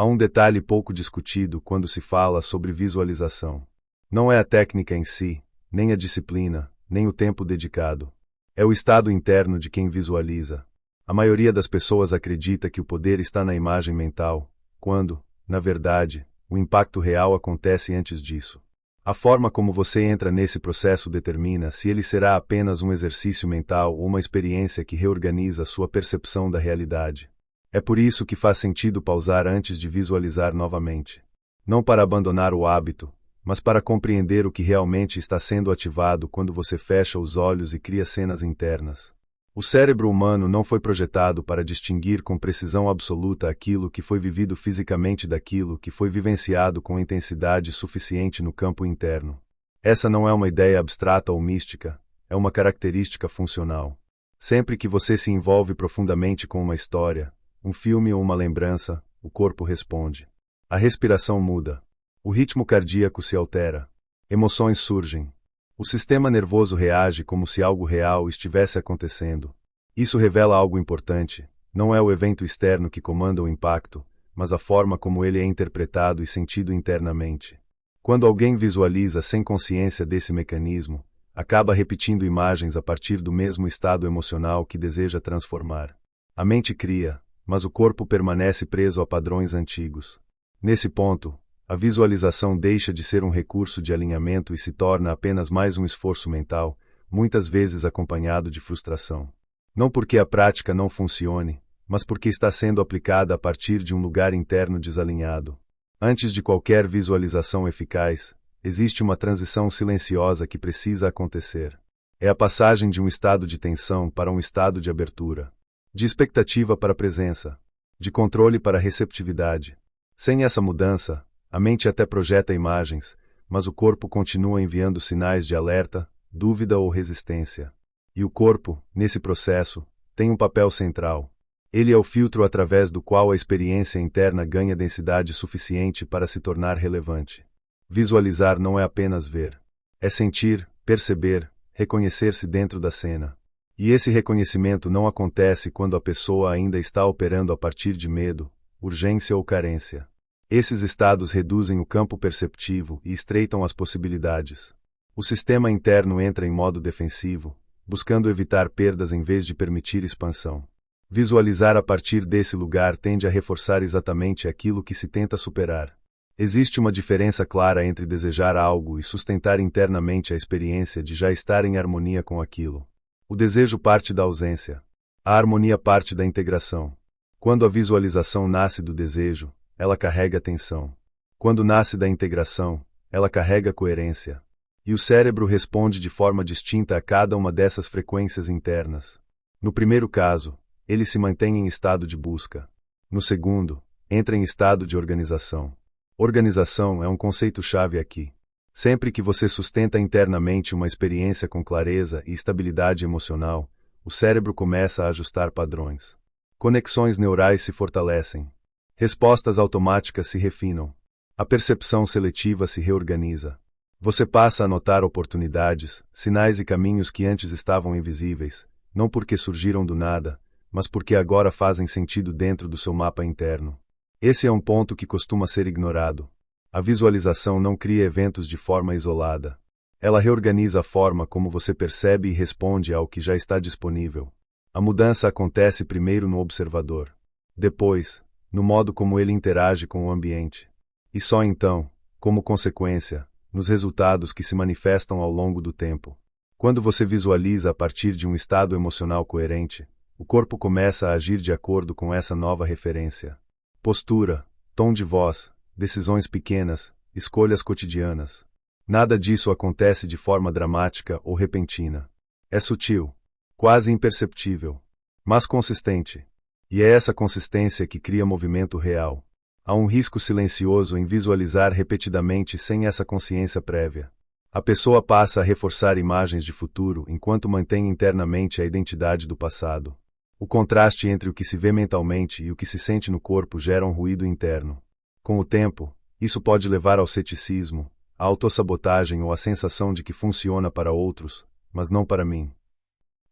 Há um detalhe pouco discutido quando se fala sobre visualização. Não é a técnica em si, nem a disciplina, nem o tempo dedicado. É o estado interno de quem visualiza. A maioria das pessoas acredita que o poder está na imagem mental, quando, na verdade, o impacto real acontece antes disso. A forma como você entra nesse processo determina se ele será apenas um exercício mental ou uma experiência que reorganiza sua percepção da realidade. É por isso que faz sentido pausar antes de visualizar novamente. Não para abandonar o hábito, mas para compreender o que realmente está sendo ativado quando você fecha os olhos e cria cenas internas. O cérebro humano não foi projetado para distinguir com precisão absoluta aquilo que foi vivido fisicamente daquilo que foi vivenciado com intensidade suficiente no campo interno. Essa não é uma ideia abstrata ou mística, é uma característica funcional. Sempre que você se envolve profundamente com uma história, um filme ou uma lembrança, o corpo responde. A respiração muda. O ritmo cardíaco se altera. Emoções surgem. O sistema nervoso reage como se algo real estivesse acontecendo. Isso revela algo importante. Não é o evento externo que comanda o impacto, mas a forma como ele é interpretado e sentido internamente. Quando alguém visualiza sem consciência desse mecanismo, acaba repetindo imagens a partir do mesmo estado emocional que deseja transformar. A mente cria, mas o corpo permanece preso a padrões antigos. Nesse ponto, a visualização deixa de ser um recurso de alinhamento e se torna apenas mais um esforço mental, muitas vezes acompanhado de frustração. Não porque a prática não funcione, mas porque está sendo aplicada a partir de um lugar interno desalinhado. Antes de qualquer visualização eficaz, existe uma transição silenciosa que precisa acontecer. É a passagem de um estado de tensão para um estado de abertura. De expectativa para presença, de controle para receptividade. Sem essa mudança, a mente até projeta imagens, mas o corpo continua enviando sinais de alerta, dúvida ou resistência. E o corpo, nesse processo, tem um papel central. Ele é o filtro através do qual a experiência interna ganha densidade suficiente para se tornar relevante. Visualizar não é apenas ver. É sentir, perceber, reconhecer-se dentro da cena. E esse reconhecimento não acontece quando a pessoa ainda está operando a partir de medo, urgência ou carência. Esses estados reduzem o campo perceptivo e estreitam as possibilidades. O sistema interno entra em modo defensivo, buscando evitar perdas em vez de permitir expansão. Visualizar a partir desse lugar tende a reforçar exatamente aquilo que se tenta superar. Existe uma diferença clara entre desejar algo e sustentar internamente a experiência de já estar em harmonia com aquilo. O desejo parte da ausência. A harmonia parte da integração. Quando a visualização nasce do desejo, ela carrega tensão. Quando nasce da integração, ela carrega coerência. E o cérebro responde de forma distinta a cada uma dessas frequências internas. No primeiro caso, ele se mantém em estado de busca. No segundo, entra em estado de organização. Organização é um conceito-chave aqui. Sempre que você sustenta internamente uma experiência com clareza e estabilidade emocional, o cérebro começa a ajustar padrões. Conexões neurais se fortalecem. Respostas automáticas se refinam. A percepção seletiva se reorganiza. Você passa a notar oportunidades, sinais e caminhos que antes estavam invisíveis, não porque surgiram do nada, mas porque agora fazem sentido dentro do seu mapa interno. Esse é um ponto que costuma ser ignorado. A visualização não cria eventos de forma isolada. Ela reorganiza a forma como você percebe e responde ao que já está disponível. A mudança acontece primeiro no observador. Depois, no modo como ele interage com o ambiente. E só então, como consequência, nos resultados que se manifestam ao longo do tempo. Quando você visualiza a partir de um estado emocional coerente, o corpo começa a agir de acordo com essa nova referência. Postura, tom de voz, decisões pequenas, escolhas cotidianas. Nada disso acontece de forma dramática ou repentina. É sutil, quase imperceptível, mas consistente. E é essa consistência que cria movimento real. Há um risco silencioso em visualizar repetidamente sem essa consciência prévia. A pessoa passa a reforçar imagens de futuro enquanto mantém internamente a identidade do passado. O contraste entre o que se vê mentalmente e o que se sente no corpo gera um ruído interno. Com o tempo, isso pode levar ao ceticismo, à autossabotagem ou à sensação de que funciona para outros, mas não para mim.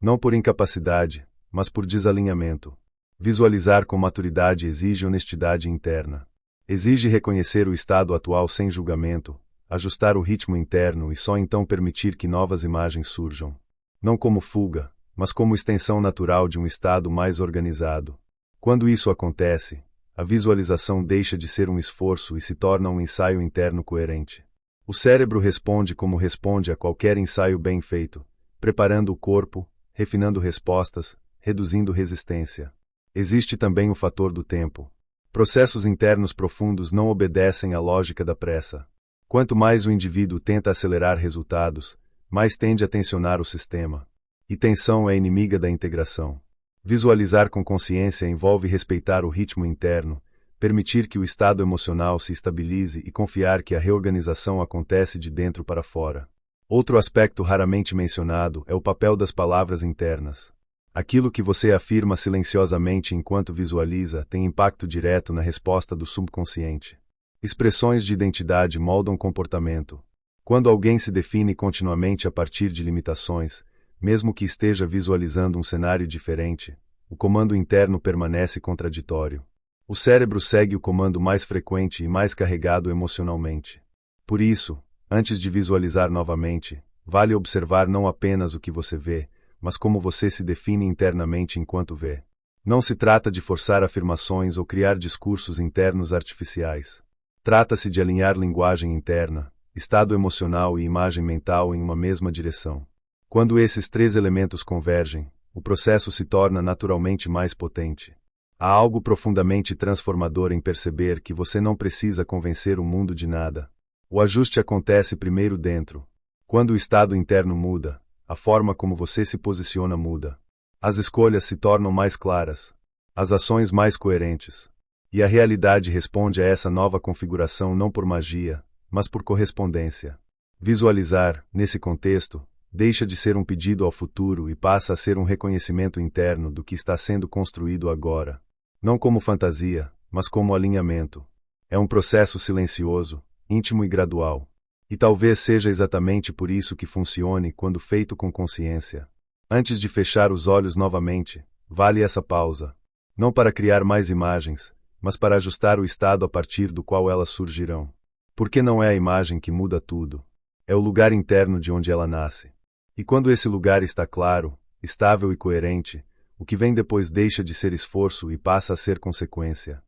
Não por incapacidade, mas por desalinhamento. Visualizar com maturidade exige honestidade interna. Exige reconhecer o estado atual sem julgamento, ajustar o ritmo interno e só então permitir que novas imagens surjam. Não como fuga, mas como extensão natural de um estado mais organizado. Quando isso acontece, a visualização deixa de ser um esforço e se torna um ensaio interno coerente. O cérebro responde como responde a qualquer ensaio bem feito, preparando o corpo, refinando respostas, reduzindo resistência. Existe também o fator do tempo. Processos internos profundos não obedecem à lógica da pressa. Quanto mais o indivíduo tenta acelerar resultados, mais tende a tensionar o sistema. E tensão é inimiga da integração. Visualizar com consciência envolve respeitar o ritmo interno, permitir que o estado emocional se estabilize e confiar que a reorganização acontece de dentro para fora. Outro aspecto raramente mencionado é o papel das palavras internas. Aquilo que você afirma silenciosamente enquanto visualiza tem impacto direto na resposta do subconsciente. Expressões de identidade moldam comportamento. Quando alguém se define continuamente a partir de limitações, mesmo que esteja visualizando um cenário diferente, o comando interno permanece contraditório. O cérebro segue o comando mais frequente e mais carregado emocionalmente. Por isso, antes de visualizar novamente, vale observar não apenas o que você vê, mas como você se define internamente enquanto vê. Não se trata de forçar afirmações ou criar discursos internos artificiais. Trata-se de alinhar linguagem interna, estado emocional e imagem mental em uma mesma direção. Quando esses três elementos convergem, o processo se torna naturalmente mais potente. Há algo profundamente transformador em perceber que você não precisa convencer o mundo de nada. O ajuste acontece primeiro dentro. Quando o estado interno muda, a forma como você se posiciona muda. As escolhas se tornam mais claras, as ações mais coerentes. E a realidade responde a essa nova configuração não por magia, mas por correspondência. Visualizar, nesse contexto, deixa de ser um pedido ao futuro e passa a ser um reconhecimento interno do que está sendo construído agora. Não como fantasia, mas como alinhamento. É um processo silencioso, íntimo e gradual. E talvez seja exatamente por isso que funcione quando feito com consciência. Antes de fechar os olhos novamente, vale essa pausa. Não para criar mais imagens, mas para ajustar o estado a partir do qual elas surgirão. Porque não é a imagem que muda tudo. É o lugar interno de onde ela nasce. E quando esse lugar está claro, estável e coerente, o que vem depois deixa de ser esforço e passa a ser consequência.